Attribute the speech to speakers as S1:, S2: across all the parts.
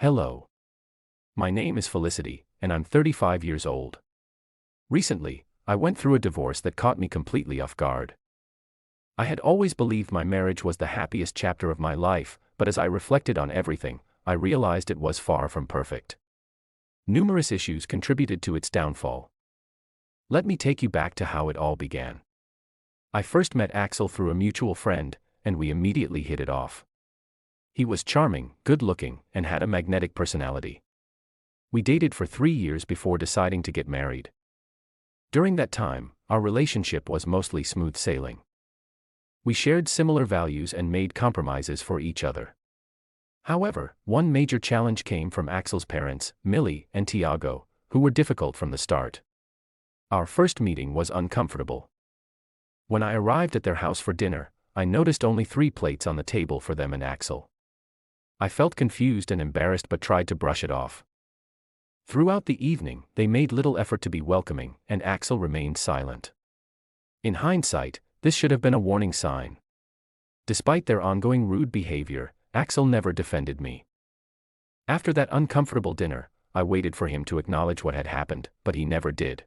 S1: Hello. My name is Felicity, and I'm 35 years old. Recently, I went through a divorce that caught me completely off guard. I had always believed my marriage was the happiest chapter of my life, but as I reflected on everything, I realized it was far from perfect. Numerous issues contributed to its downfall. Let me take you back to how it all began. I first met Axel through a mutual friend, and we immediately hit it off. He was charming, good-looking, and had a magnetic personality. We dated for 3 years before deciding to get married. During that time, our relationship was mostly smooth sailing. We shared similar values and made compromises for each other. However, one major challenge came from Axel's parents, Millie and Tiago, who were difficult from the start. Our first meeting was uncomfortable. When I arrived at their house for dinner, I noticed only 3 plates on the table for them and Axel. I felt confused and embarrassed but tried to brush it off. Throughout the evening, they made little effort to be welcoming, and Axel remained silent. In hindsight, this should have been a warning sign. Despite their ongoing rude behavior, Axel never defended me. After that uncomfortable dinner, I waited for him to acknowledge what had happened, but he never did.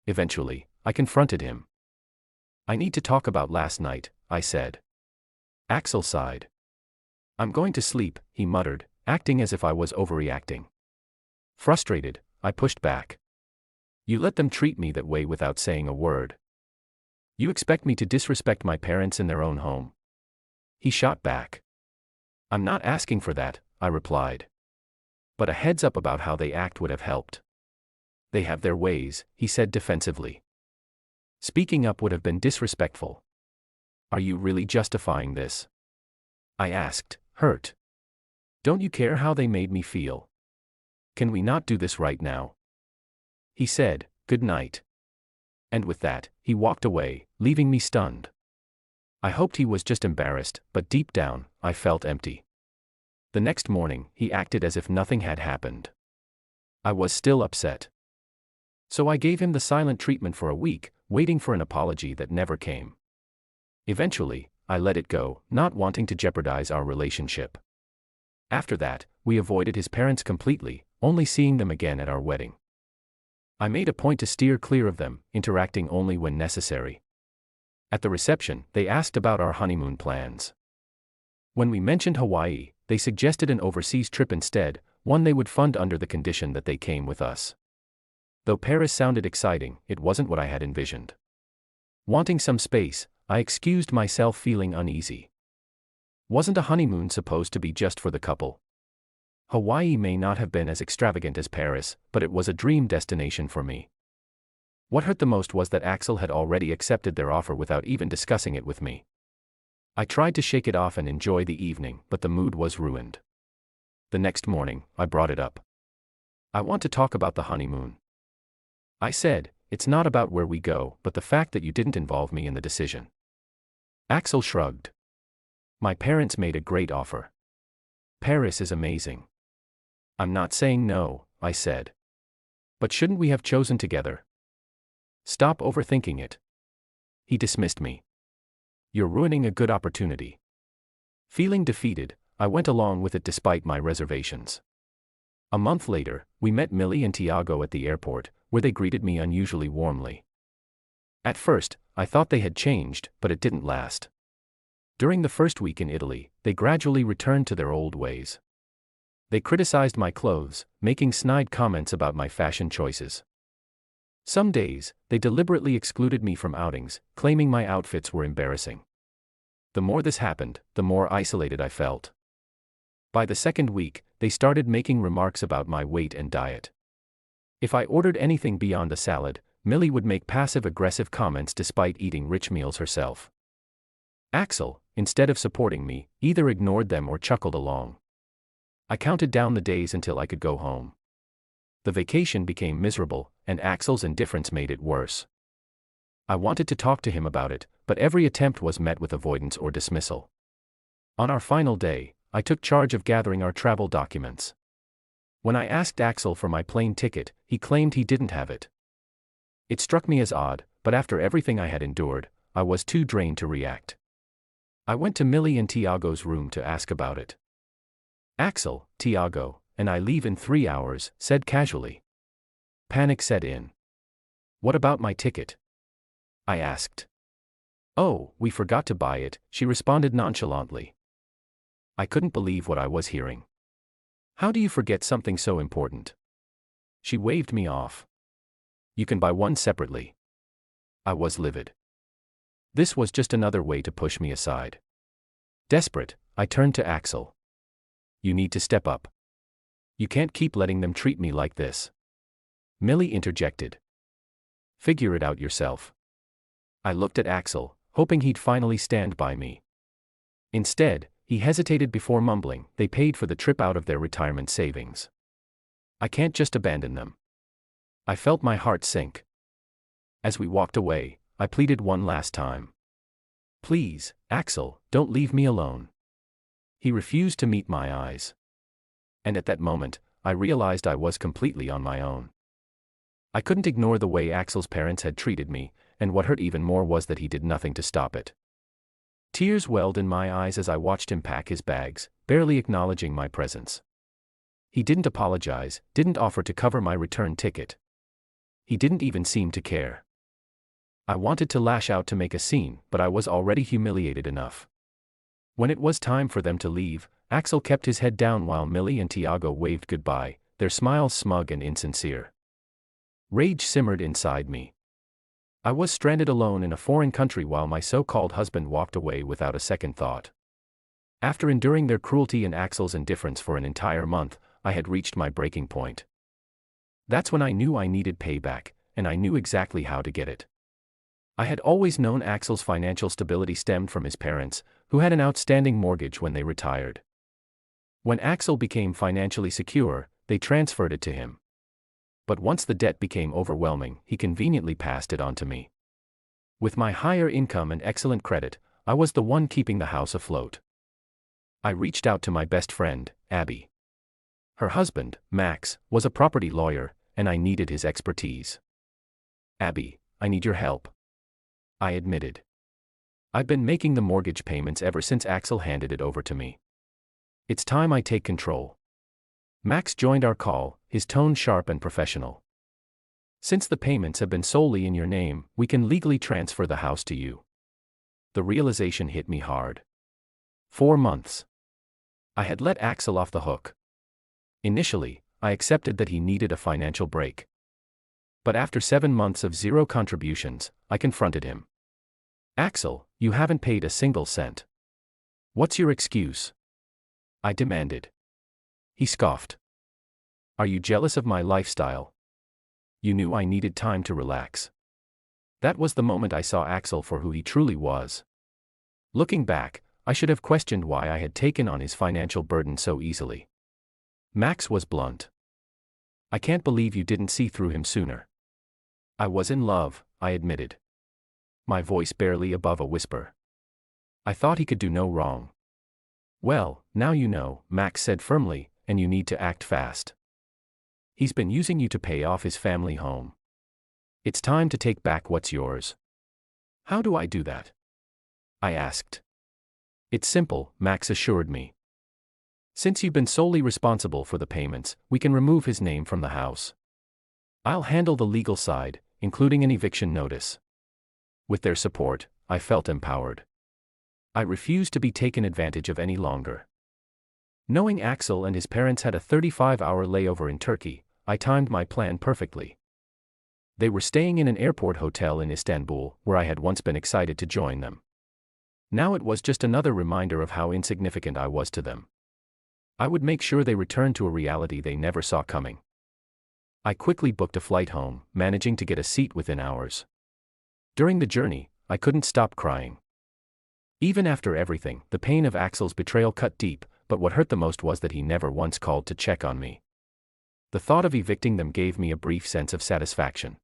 S1: Eventually, I confronted him. "I need to talk about last night," I said. Axel sighed. "I'm going to sleep," he muttered, acting as if I was overreacting. Frustrated, I pushed back. "You let them treat me that way without saying a word. You expect me to disrespect my parents in their own home?" He shot back. "I'm not asking for that," I replied. "But a heads up about how they act would have helped." "They have their ways," he said defensively. "Speaking up would have been disrespectful." "Are you really justifying this?" I asked, hurt. "Don't you care how they made me feel? Can we not do this right now?" He said, "Good night." And with that, he walked away, leaving me stunned. I hoped he was just embarrassed, but deep down, I felt empty. The next morning, he acted as if nothing had happened. I was still upset. So I gave him the silent treatment for a week, waiting for an apology that never came. Eventually, I let it go, not wanting to jeopardize our relationship. After that, we avoided his parents completely, only seeing them again at our wedding. I made a point to steer clear of them, interacting only when necessary. At the reception, they asked about our honeymoon plans. When we mentioned Hawaii, they suggested an overseas trip instead, one they would fund under the condition that they came with us. Though Paris sounded exciting, it wasn't what I had envisioned. Wanting some space, I excused myself, feeling uneasy. Wasn't a honeymoon supposed to be just for the couple? Hawaii may not have been as extravagant as Paris, but it was a dream destination for me. What hurt the most was that Axel had already accepted their offer without even discussing it with me. I tried to shake it off and enjoy the evening, but the mood was ruined. The next morning, I brought it up. "I want to talk about the honeymoon," I said. "It's not about where we go, but the fact that you didn't involve me in the decision." Axel shrugged. "My parents made a great offer. Paris is amazing." "I'm not saying no," I said. "But shouldn't we have chosen together? Stop overthinking it." He dismissed me. "You're ruining a good opportunity." Feeling defeated, I went along with it despite my reservations. A month later, we met Millie and Tiago at the airport, where they greeted me unusually warmly. At first, I thought they had changed, but it didn't last. During the first week in Italy, they gradually returned to their old ways. They criticized my clothes, making snide comments about my fashion choices. Some days, they deliberately excluded me from outings, claiming my outfits were embarrassing. The more this happened, the more isolated I felt. By the second week, they started making remarks about my weight and diet. If I ordered anything beyond a salad, Millie would make passive-aggressive comments despite eating rich meals herself. Axel, instead of supporting me, either ignored them or chuckled along. I counted down the days until I could go home. The vacation became miserable, and Axel's indifference made it worse. I wanted to talk to him about it, but every attempt was met with avoidance or dismissal. On our final day, I took charge of gathering our travel documents. When I asked Axel for my plane ticket, he claimed he didn't have it. It struck me as odd, but after everything I had endured, I was too drained to react. I went to Millie and Tiago's room to ask about it. Axel, Tiago, and I leave in 3 hours," said casually. Panic set in. "What about my ticket?" I asked. "Oh, we forgot to buy it," she responded nonchalantly. I couldn't believe what I was hearing. "How do you forget something so important?" She waved me off. "You can buy one separately." I was livid. This was just another way to push me aside. Desperate, I turned to Axel. "You need to step up. You can't keep letting them treat me like this." Millie interjected. "Figure it out yourself." I looked at Axel, hoping he'd finally stand by me. Instead, he hesitated before mumbling, "They paid for the trip out of their retirement savings. I can't just abandon them." I felt my heart sink. As we walked away, I pleaded one last time. "Please, Axel, don't leave me alone." He refused to meet my eyes. And at that moment, I realized I was completely on my own. I couldn't ignore the way Axel's parents had treated me, and what hurt even more was that he did nothing to stop it. Tears welled in my eyes as I watched him pack his bags, barely acknowledging my presence. He didn't apologize, didn't offer to cover my return ticket. He didn't even seem to care. I wanted to lash out to make a scene, but I was already humiliated enough. When it was time for them to leave, Axel kept his head down while Millie and Tiago waved goodbye, their smiles smug and insincere. Rage simmered inside me. I was stranded alone in a foreign country while my so-called husband walked away without a second thought. After enduring their cruelty and Axel's indifference for an entire month, I had reached my breaking point. That's when I knew I needed payback, and I knew exactly how to get it. I had always known Axel's financial stability stemmed from his parents, who had an outstanding mortgage when they retired. When Axel became financially secure, they transferred it to him. But once the debt became overwhelming, he conveniently passed it on to me. With my higher income and excellent credit, I was the one keeping the house afloat. I reached out to my best friend, Abby. Her husband, Max, was a property lawyer, and I needed his expertise. "Abby, I need your help," I admitted. "I've been making the mortgage payments ever since Axel handed it over to me. It's time I take control." Max joined our call, his tone sharp and professional. "Since the payments have been solely in your name, we can legally transfer the house to you." The realization hit me hard. 4 months. I had let Axel off the hook. Initially, I accepted that he needed a financial break. But after 7 months of zero contributions, I confronted him. "Axel, you haven't paid a single cent. What's your excuse?" I demanded. He scoffed. "Are you jealous of my lifestyle? You knew I needed time to relax." That was the moment I saw Axel for who he truly was. Looking back, I should have questioned why I had taken on his financial burden so easily. Max was blunt. "I can't believe you didn't see through him sooner." "I was in love," I admitted. My voice barely above a whisper. "I thought he could do no wrong." "Well, now you know," Max said firmly, "and you need to act fast. He's been using you to pay off his family home. It's time to take back what's yours." "How do I do that?" I asked. "It's simple," Max assured me. "Since you've been solely responsible for the payments, we can remove his name from the house. I'll handle the legal side, including an eviction notice." With their support, I felt empowered. I refused to be taken advantage of any longer. Knowing Axel and his parents had a 35-hour layover in Turkey, I timed my plan perfectly. They were staying in an airport hotel in Istanbul, where I had once been excited to join them. Now it was just another reminder of how insignificant I was to them. I would make sure they returned to a reality they never saw coming. I quickly booked a flight home, managing to get a seat within hours. During the journey, I couldn't stop crying. Even after everything, the pain of Axel's betrayal cut deep, but what hurt the most was that he never once called to check on me. The thought of evicting them gave me a brief sense of satisfaction.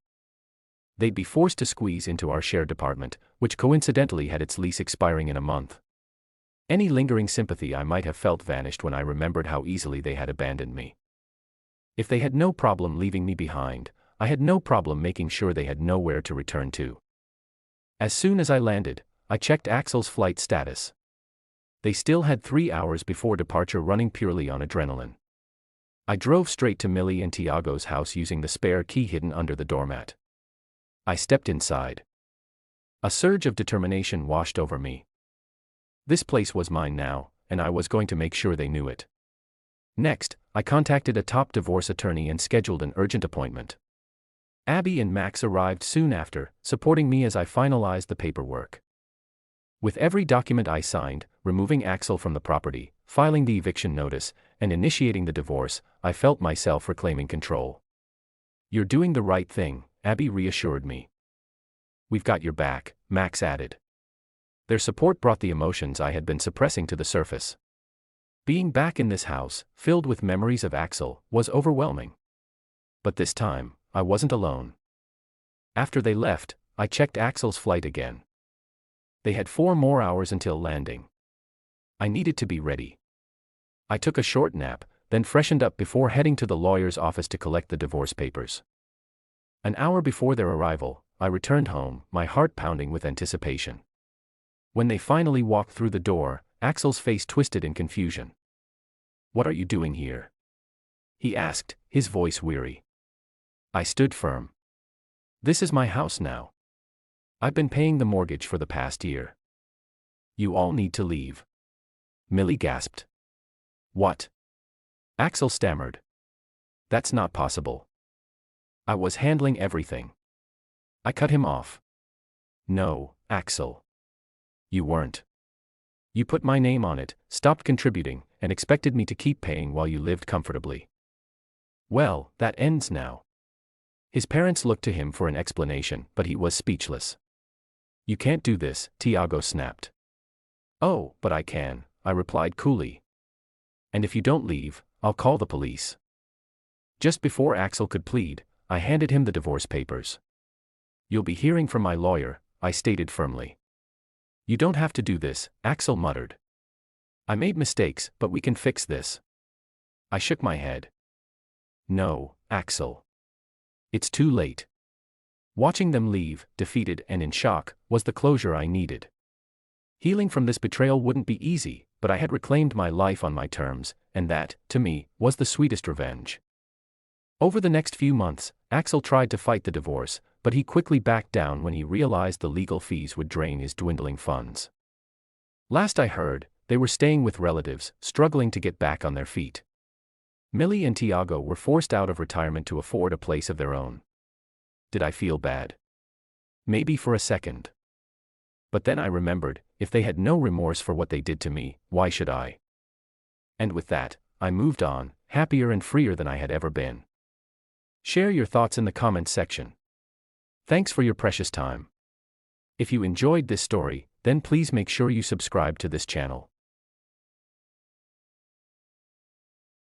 S1: They'd be forced to squeeze into our shared apartment, which coincidentally had its lease expiring in a month. Any lingering sympathy I might have felt vanished when I remembered how easily they had abandoned me. If they had no problem leaving me behind, I had no problem making sure they had nowhere to return to. As soon as I landed, I checked Axel's flight status. They still had 3 hours before departure, running purely on adrenaline. I drove straight to Millie and Tiago's house using the spare key hidden under the doormat. I stepped inside. A surge of determination washed over me. This place was mine now, and I was going to make sure they knew it. Next, I contacted a top divorce attorney and scheduled an urgent appointment. Abby and Max arrived soon after, supporting me as I finalized the paperwork. With every document I signed, removing Axel from the property, filing the eviction notice, and initiating the divorce, I felt myself reclaiming control. "You're doing the right thing," Abby reassured me. "We've got your back," Max added. Their support brought the emotions I had been suppressing to the surface. Being back in this house, filled with memories of Axel, was overwhelming. But this time, I wasn't alone. After they left, I checked Axel's flight again. They had 4 more hours until landing. I needed to be ready. I took a short nap, then freshened up before heading to the lawyer's office to collect the divorce papers. An hour before their arrival, I returned home, my heart pounding with anticipation. When they finally walked through the door, Axel's face twisted in confusion. "What are you doing here?" he asked, his voice weary. I stood firm. "This is my house now. I've been paying the mortgage for the past year." "You all need to leave." Millie gasped. "What?" Axel stammered. "That's not possible. I was handling everything." I cut him off. "No, Axel. You weren't. You put my name on it, stopped contributing, and expected me to keep paying while you lived comfortably. Well, that ends now." His parents looked to him for an explanation, but he was speechless. "You can't do this," Tiago snapped. "Oh, but I can," I replied coolly. "And if you don't leave, I'll call the police." Just before Axel could plead, I handed him the divorce papers. "You'll be hearing from my lawyer," I stated firmly. "You don't have to do this," Axel muttered. "I made mistakes, but we can fix this." I shook my head. "No, Axel. It's too late." Watching them leave, defeated and in shock, was the closure I needed. Healing from this betrayal wouldn't be easy, but I had reclaimed my life on my terms, and that, to me, was the sweetest revenge. Over the next few months, Axel tried to fight the divorce, but he quickly backed down when he realized the legal fees would drain his dwindling funds. Last I heard, they were staying with relatives, struggling to get back on their feet. Millie and Tiago were forced out of retirement to afford a place of their own. Did I feel bad? Maybe for a second. But then I remembered, if they had no remorse for what they did to me, why should I? And with that, I moved on, happier and freer than I had ever been. Share your thoughts in the comments section. Thanks for your precious time. If you enjoyed this story, then please make sure you subscribe to this channel.